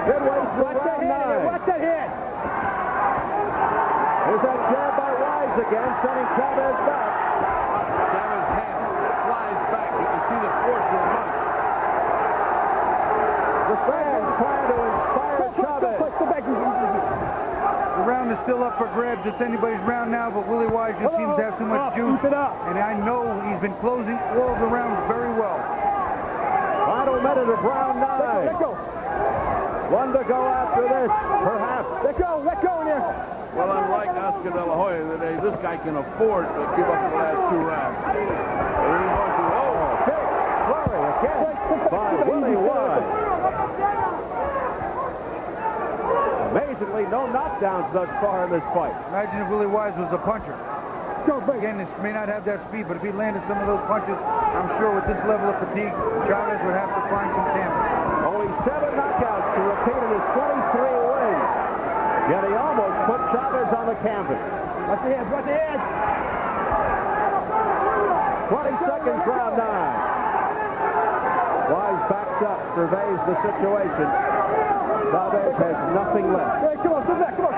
Midway through round 9. again, sending Chavez back. Chavez's head flies back. You can see the force of the punch. The fans trying to inspire Chavez. The round is still up for grabs. It's anybody's round now, but Willie Wise just seems to have too much juice. And I know he's been closing all of the rounds very well. Final minute of round 9. Let go. One to go after this, perhaps. Let go in there. Well, unlike Oscar De La Hoya today, this guy can afford to give up the last 2 rounds. But he's going to, Big flurry again by Willie Wise. Amazingly, no knockdowns thus far in this fight. Imagine if Willie Wise was a puncher. Again, this may not have that speed, but if he landed some of those punches, I'm sure with this level of fatigue, Chavez would have to find some damage. Only 7 knockouts to repeat in his 23 wins. Yet he almost put Chavez on the canvas. Watch the head, watch the head. 20 seconds, round 9. Wise backs up, surveys the situation. Chavez has nothing left. Hey, come on, sit back, come on.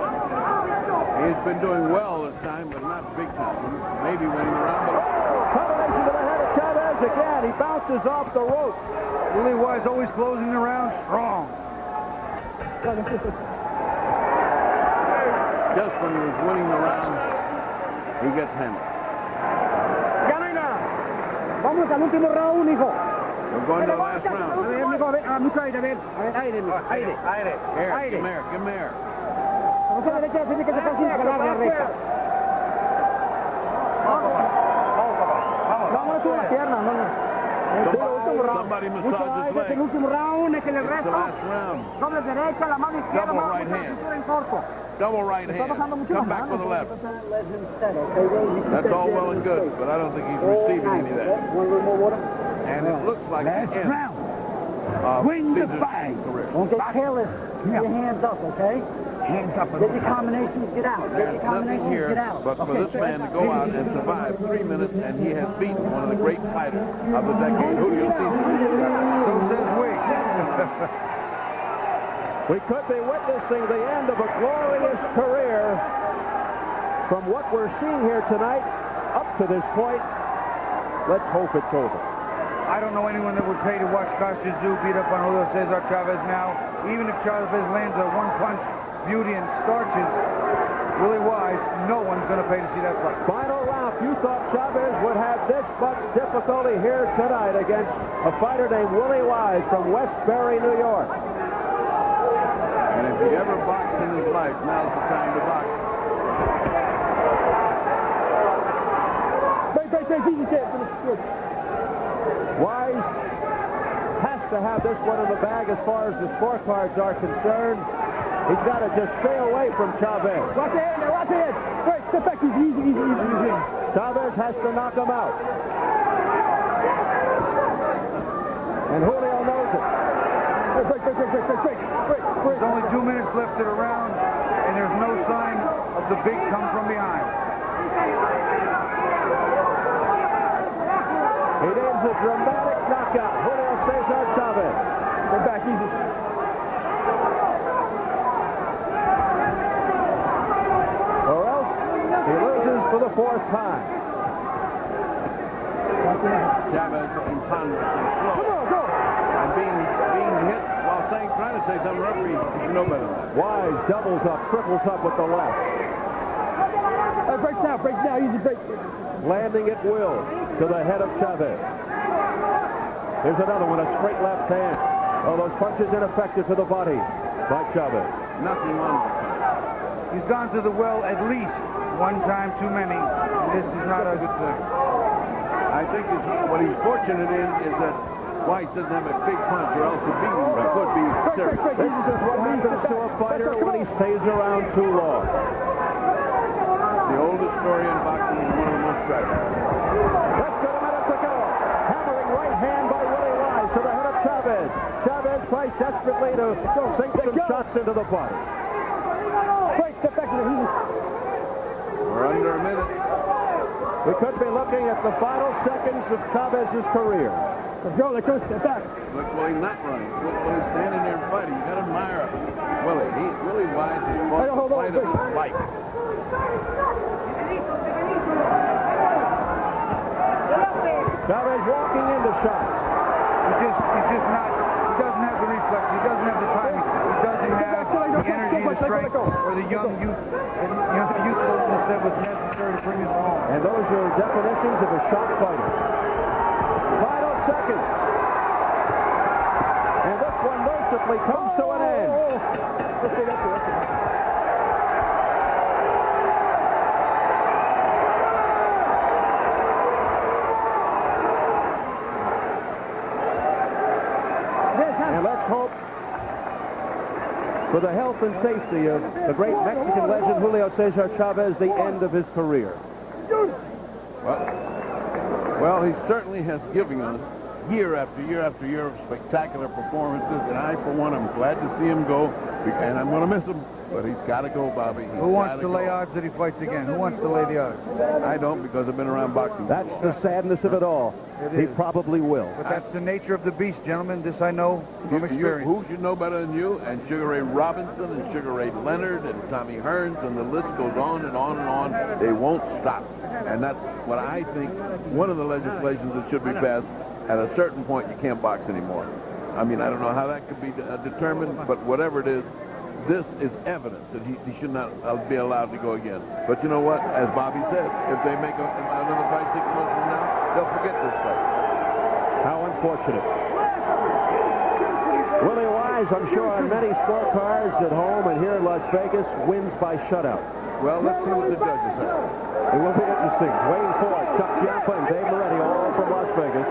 well, he's been doing well this time, but not big time. Maybe winning the round, but Combination to the head of Chavez again. He bounces off the rope. Willie Wise always closing the round strong. just when he was winning the round, he gets hammered. Vamos al último round, hijo. We're going to the last round. A ver, mijo, a ver, mucho aire, a ver. A ver, aire, mijo, aire. Here, give him air, give him air. Vamos a la derecha, tiene que sacar sin ganar la recta. Vamos a subir las piernas, no. Somebody massage his Es el leg. último round, es que el It's the resto. last round. Doble derecha, la mano izquierda, Double vamos right a hand. cintura en corto. Double right Está bajando hand. mucho Come las back with a manos. left. That's all well and good, but I don't think he's receiving any of that. And it looks like the end of Caesar's career. Don't get careless. Keep your hands up, okay? Hands up. Get your combinations, get out. Get There's your nothing combinations, here get out. but for this man to go out and survive 3 minutes, and he has beaten one of the great fighters of the decade, Julio Cesar. So says we. We could be witnessing the end of a glorious career. From what we're seeing here tonight, up to this point, let's hope it's over. I don't know anyone that would pay to watch Kostya Tszyu beat up on Julio Cesar Chavez now. Even if Chavez lands a one-punch beauty and starches Willie Wise, no one's going to pay to see that fight. Final round. You thought Chavez would have this much difficulty here tonight against a fighter named Willie Wise from Westbury, New York. And if he ever boxed in his life, now's the time to box. Wise has to have this one in the bag as far as the scorecards are concerned. He's got to just stay away from Chavez. Watch the head there, watch the head. Wait, step back, easy. Chavez has to knock him out. And Julio knows it. Break. There's only 2 minutes left to the round, and there's no sign of the big come from behind. He needs a dramatic knockout. Julio Cesar Chavez. Go back, easy. Or else he loses for the 4th time. Chavez imponderous and slow. Come on, go. And being hit while trying to say something, referee, you should know better than that. Wise doubles up, triples up with the left. Break now, easy break. Landing at will to the head of Chavez. Here's another one, a straight left hand. Oh, those punches ineffective to the body by Chavez. Nothing on him. He's gone to the well at least one time too many. This is not a good thing. I think what he's fortunate in is that Weiss doesn't have a big punch, or else the beating could be serious. This is what happens to a fighter when he stays around too long. The oldest story in boxing is one of the most tragic. Let's get a minute to go. Hammering right hand by Willie Wise to the head of Chavez. Chavez tries desperately to sink some shots into the body. Step back to the heel. We're under a minute. We could be looking at the final seconds of Chavez's career. Let's go, let's go, step back. Look, Willie not running. Look, Willie's standing there and fighting. You got to admire Willie. Willie Wise has fought the fight of his life. Chavez walking into shots. He doesn't have the reflex. He doesn't have the timing. He doesn't have the energy, the strength, or the youthfulness that was necessary to bring this home. And those are definitions of a shock fighter. Final seconds. And this one mercifully comes to an end. And let's hope for the health and safety of the great Mexican legend Julio Cesar Chavez, the end of his career. Well, he certainly has given us year after year after year of spectacular performances, and I, for one, am glad to see him go, and I'm going to miss him, but he's got to go, Bobby. Who wants to lay odds that he fights again? Who wants to lay the odds? I don't, because I've been around boxing. That's the sadness of it all. He probably will. But that's the nature of the beast, gentlemen. This I know from experience. Who should know better than you? And Sugar Ray Robinson and Sugar Ray Leonard and Tommy Hearns, and the list goes on and on and on. They won't stop. And that's what I think one of the legislations that should be passed. At a certain point, you can't box anymore. I mean, I don't know how that could be determined, but whatever it is, this is evidence that he should not be allowed to go again. But you know what? As Bobby said, if they make another fight 6 months from now, they'll forget this fight. How unfortunate. Willie Wise, I'm sure on many scorecards at home and here in Las Vegas, wins by shutout. Well, let's see what the judges have. It will be interesting. Wayne Ford, Chuck Giampa, and Dave Moretti, all from Las Vegas.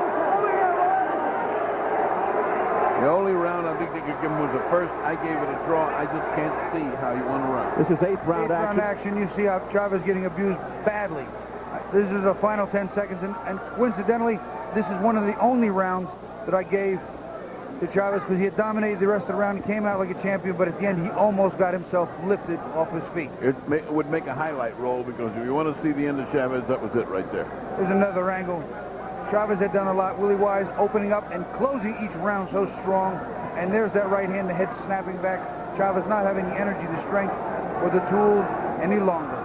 The only round I think they could give him was the first. I gave it a draw. I just can't see how he won a round. This is eighth round action. You see how Chavez getting abused badly. This is the final 10 seconds, and coincidentally, this is one of the only rounds that I gave to Chavez because he had dominated the rest of the round. He came out like a champion, but at the end, he almost got himself lifted off his feet. It would make a highlight roll because if you want to see the end of Chavez, that was it right there. There's another angle. Chavez had done a lot. Willie Wise opening up and closing each round so strong. And there's that right hand, the head snapping back. Chavez not having the energy, the strength, or the tools any longer.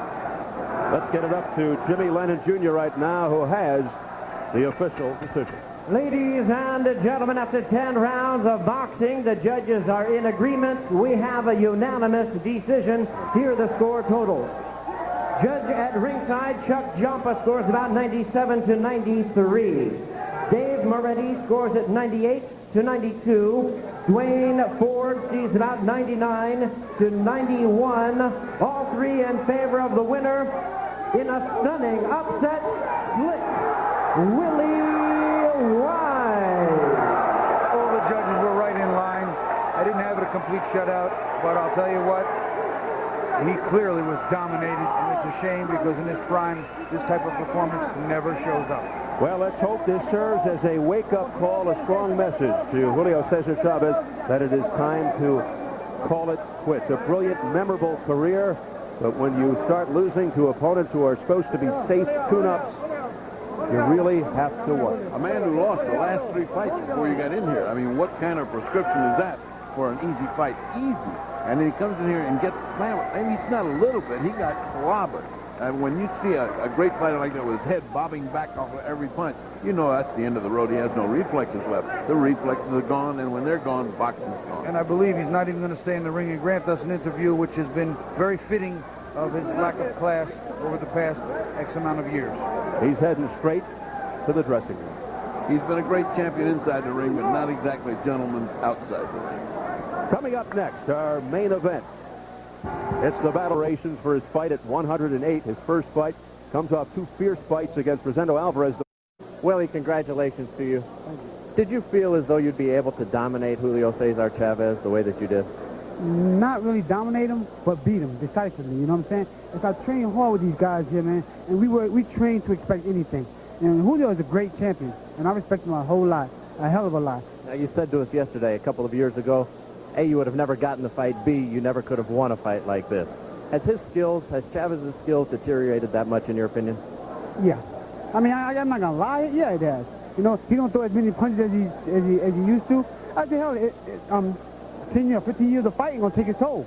Let's get it up to Jimmy Lennon Jr. right now, who has the official decision. Ladies and gentlemen, after 10 rounds of boxing, the judges are in agreement. We have a unanimous decision. Here are the score totals. Judge at ringside, Chuck Giampa scores about 97 to 93. Dave Moretti scores at 98 to 92. Dwayne Ford sees about 99 to 91. All three in favor of the winner in a stunning upset split. Willie Wise. All the judges were right in line. I didn't have it a complete shutout, but I'll tell you what, he clearly was dominated, and it's a shame because in his prime, this type of performance never shows up. Well, let's hope this serves as a wake-up call, a strong message to Julio Cesar Chavez that it is time to call it quits. A brilliant, memorable career, but when you start losing to opponents who are supposed to be safe tune-ups, you really have to work. A man who lost the last 3 fights before you got in here. I mean, what kind of prescription is that for an easy fight? Easy. And then he comes in here and gets slammed. Maybe it's not a little bit. He got clobbered. And when you see a great fighter like that with his head bobbing back off of every punch, you know that's the end of the road. He has no reflexes left. The reflexes are gone, and when they're gone, boxing's gone. And I believe he's not even going to stay in the ring and grant us an interview, which has been very fitting of his lack of class over the past X amount of years. He's heading straight to the dressing room. He's been a great champion inside the ring, but not exactly a gentleman outside the ring. Coming up next, our main event. It's the battle rations for his fight at 108. His first fight comes off 2 fierce fights against Rosendo Alvarez. Willie, congratulations to you. Did you feel as though you'd be able to dominate Julio Cesar Chavez the way that you did? Not really dominate him, but beat him decisively, you know what I'm saying? It's I train hard with these guys here, man, and we train to expect anything. And Julio is a great champion, and I respect him a whole lot, a hell of a lot. Now, you said to us yesterday, a couple of years ago, A, you would have never gotten the fight. B, you never could have won a fight like this. Has Chavez's skills deteriorated that much in your opinion? Yeah. I mean, I'm not going to lie. Yeah, it has. You know, he don't throw as many punches as he used to. I said, hell, 10 years, 15 years of fighting gonna take its toll.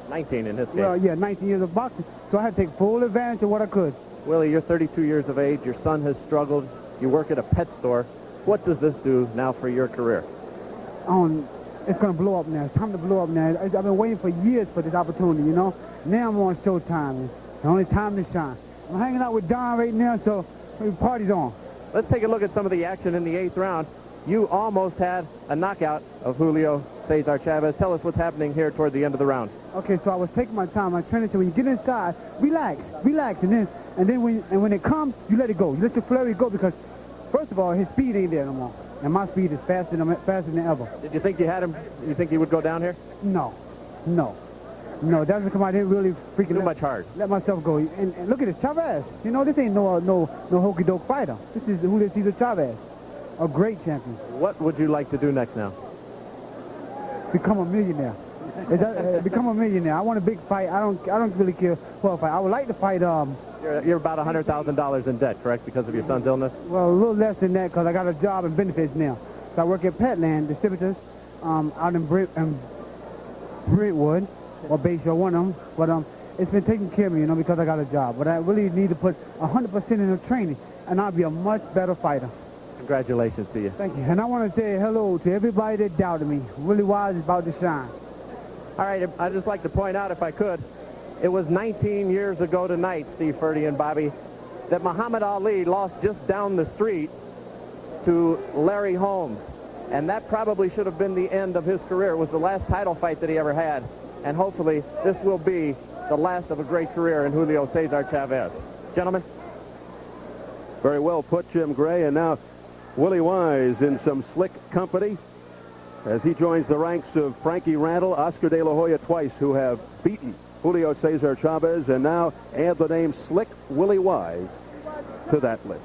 19 in his case. Well, yeah, 19 years of boxing. So I had to take full advantage of what I could. Willie, you're 32 years of age. Your son has struggled. You work at a pet store. What does this do now for your career? It's going to blow up now. It's time to blow up now. I've been waiting for years for this opportunity, you know. Now I'm on Showtime. It's the only time to shine. I'm hanging out with Don right now, so the party's on. Let's take a look at some of the action in the 8th round. You almost had a knockout of Julio Cesar Chavez. Tell us what's happening here toward the end of the round. Okay, so I was taking my time. My trainer said, when you get inside, relax, and then when it comes, you let it go. You let the flurry go because, first of all, his speed ain't there no more, and my speed is faster than ever. Did you think you had him? You think he would go down here? No. That's because I didn't really freaking let myself go. And look at this, Chavez. You know, this ain't no hokey doke fighter. This is Julio Cesar Chavez, a great champion. What would you like to do next now? Become a millionaire. Become a millionaire. I want a big fight. I don't really care who I fight. I would like to fight. You're about $100,000 in debt, correct, because of your son's illness? Well, a little less than that because I got a job and benefits now. So I work at Petland Distributors out in Brentwood, or Bayshore, one of them. But it's been taking care of me, you know, because I got a job. But I really need to put 100% in the training, and I'll be a much better fighter. Congratulations to you. Thank you. And I want to say hello to everybody that doubted me. Willie Wise is about to shine. All right, I'd just like to point out, if I could, it was 19 years ago tonight, Steve Ferdy and Bobby, that Muhammad Ali lost just down the street to Larry Holmes. And that probably should have been the end of his career. It was the last title fight that he ever had. And hopefully this will be the last of a great career in Julio Cesar Chavez. Gentlemen. Very well put, Jim Gray. And now Willie Wise in some slick company as he joins the ranks of Frankie Randall, Oscar De La Hoya twice, who have beaten Julio Cesar Chavez, and now add the name Slick Willie Wise to that list.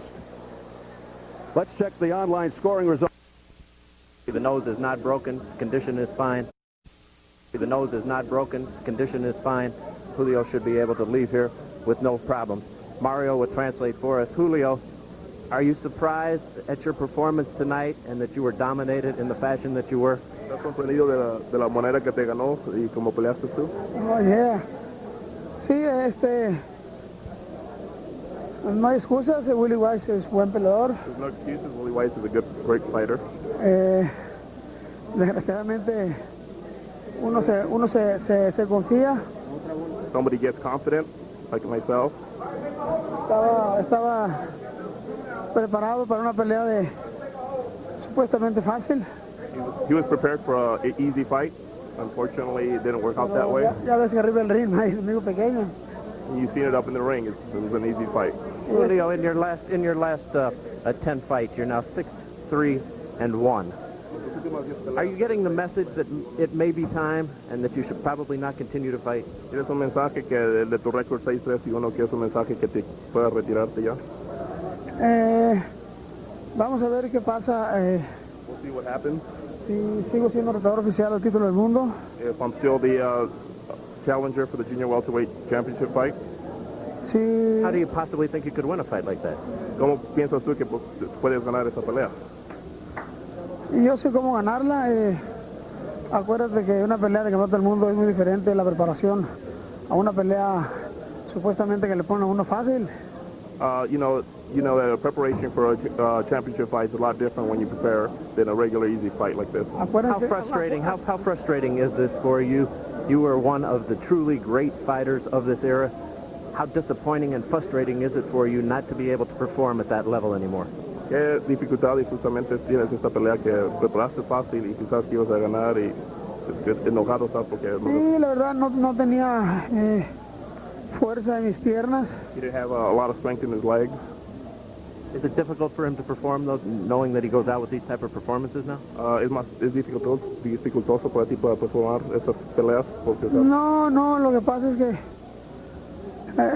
Let's check the online scoring results. The nose is not broken. Condition is fine. The nose is not broken. Condition is fine. Julio should be able to leave here with no problem. Mario will translate for us. Julio, are you surprised at your performance tonight and that you were dominated in the fashion that you were? ¿Estás sorprendido de la manera que te ganó y cómo peleaste tú? Oh, yeah. Sí, no hay excusas. Willie Wise es buen peleador. There's no excuses. Willie Wise is a great fighter. Desgraciadamente, uno se confía. Somebody gets confident, like myself. Estaba preparado para una pelea supuestamente fácil. He was prepared for an easy fight. Unfortunately, it didn't work out that way. Ya ves que arriba del ring hay enemigo pequeño. You've seen it up in the ring. It was an easy fight. Julio, in your last 10 fights, you're now 6-3-1. Are you getting the message that it may be time and that you should probably not continue to fight? ¿Tienes un mensaje que de tu récord 6-3-1 que es un mensaje que te puedas retirarte ya? Vamos a ver qué pasa. We'll see what happens. Si sigo siendo retador oficial al título del mundo. If I'm still the challenger for the junior welterweight championship fight. Si... How do you possibly think you could win a fight like that? ¿Cómo piensas tú que puedes ganar esa pelea? Yo sé cómo ganarla. Acuérdate que una pelea de campeonato del mundo es muy diferente la preparación a una pelea supuestamente que le ponen a uno fácil. You know that a preparation for a championship fight is a lot different when you prepare than a regular easy fight like this. How frustrating is this for you? You were one of the truly great fighters of this era. How disappointing and frustrating is it for you not to be able to perform at that level anymore? ¿Qué dificultades justamente tienes esta pelea que preparaste fácil y quizás que ibas a ganar y enojado estás porque... Sí, la verdad no tenía fuerza en mis piernas. He didn't have a lot of strength in his legs. Is it difficult for him to perform, though, knowing that he goes out with these type of performances now? Es dificultoso para ti para performar estas peleas. Porque, no, lo que pasa es que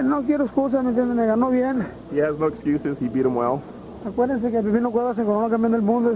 no quiero excusas, ¿me entiendes? Me ganó bien. He has no excuses, he beat him well. Acuérdense que Pipino Cuevas se coronó campeón del mundo.